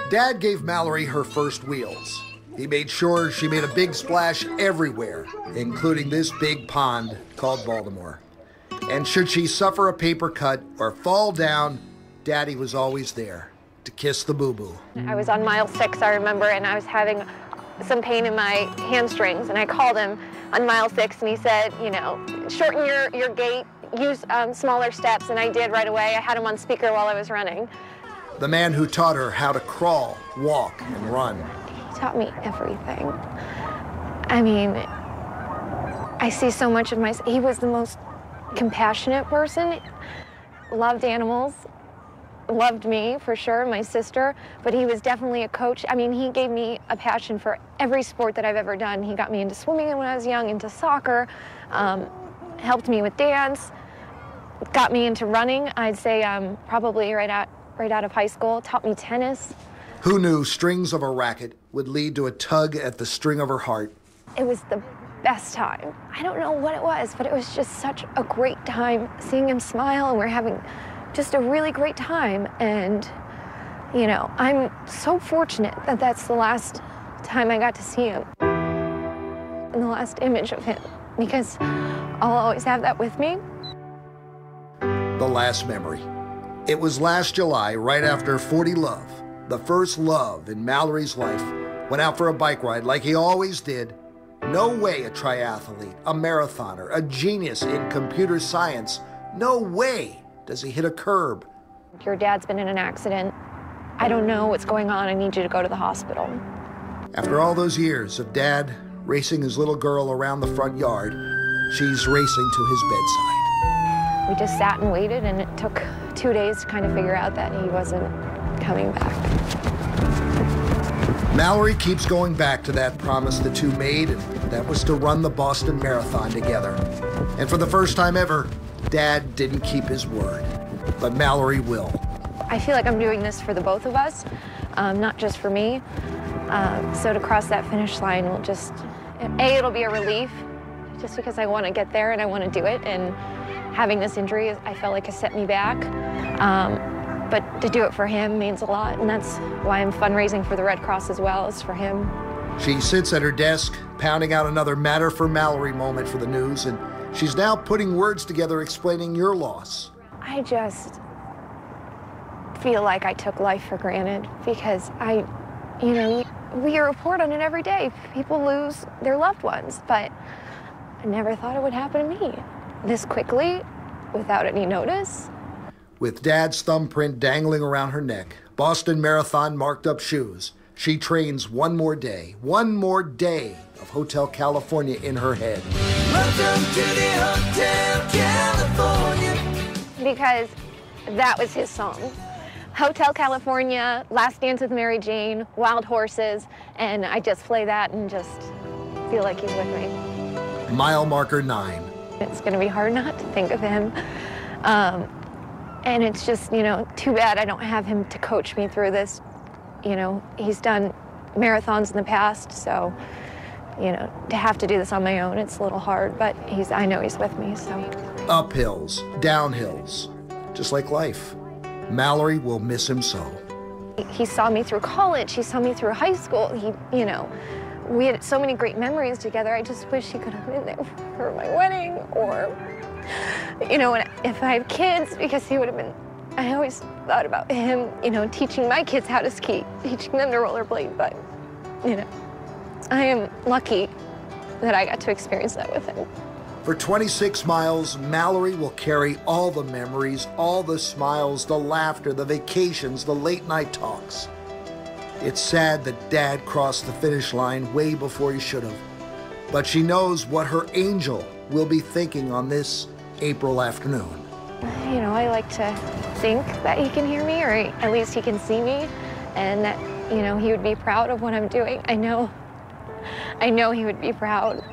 Dad gave Mallory her first wheels. He made sure she made a big splash everywhere, including this big pond called Baltimore. And should she suffer a paper cut or fall down, Daddy was always there to kiss the boo-boo. I was on mile 6, I remember, and I was having some pain in my hamstrings, and I called him on mile 6, and he said, you know, shorten your gait, use smaller steps, and I did right away. I had him on speaker while I was running. The man who taught her how to crawl, walk, and run. He taught me everything. I mean, I see so much of myself. He was the most compassionate person, loved animals, loved me for sure, my sister, but he was definitely a coach. I mean, he gave me a passion for every sport that I've ever done. He got me into swimming when I was young, into soccer, helped me with dance, got me into running, I'd say probably right out of high school, taught me tennis. Who knew strings of a racket would lead to a tug at the string of her heart? It was the best time. I don't know what it was, but it was just such a great time seeing him smile, and we're having just a really great time. And, you know, I'm so fortunate that that's the last time I got to see him and the last image of him, because I'll always have that with me. The last memory. It was last July, right after 40 Love, the first love in Mallory's life, went out for a bike ride like he always did. No way a triathlete, a marathoner, a genius in computer science, no way does he hit a curb. Your dad's been in an accident. I don't know what's going on. I need you to go to the hospital. After all those years of Dad racing his little girl around the front yard, she's racing to his bedside. We just sat and waited, and it took 2 days to kind of figure out that he wasn't coming back. Mallory keeps going back to that promise the two made, and that was to run the Boston Marathon together. And for the first time ever, Dad didn't keep his word, but Mallory will. I feel like I'm doing this for the both of us, not just for me. So to cross that finish line will just, it'll be a relief, just because I want to get there and I want to do it. And having this injury, I felt like it set me back. But to do it for him means a lot, and that's why I'm fundraising for the Red Cross as well, is for him. She sits at her desk, pounding out another Matter for Mallory moment for the news, and she's now putting words together explaining your loss. I just feel like I took life for granted, because you know, we report on it every day. People lose their loved ones, but I never thought it would happen to me this quickly, without any notice. With Dad's thumbprint dangling around her neck, Boston Marathon marked up shoes, she trains one more day of Hotel California in her head. Welcome to the Hotel California. Because that was his song. Hotel California, Last Dance with Mary Jane, Wild Horses, and I just play that and just feel like he's with me. Mile marker 9. It's gonna be hard not to think of him. And it's just, you know, too bad I don't have him to coach me through this. You know, he's done marathons in the past, so, you know, to have to do this on my own, it's a little hard, but I know he's with me, so. Up hills, down hills, just like life. Mallory will miss him so. He saw me through college, he saw me through high school, you know, we had so many great memories together. I just wish he could have been there for my wedding, or, you know, if I have kids, because he would have been, I always thought about him, you know, teaching my kids how to ski, teaching them to rollerblade, but, you know, I am lucky that I got to experience that with him. For 26 miles, Mallory will carry all the memories, all the smiles, the laughter, the vacations, the late night talks. It's sad that Dad crossed the finish line way before he should have, but she knows what her angel will be thinking on this April afternoon. You know, I like to think that he can hear me, or at least he can see me, and that, you know, he would be proud of what I'm doing. I know he would be proud.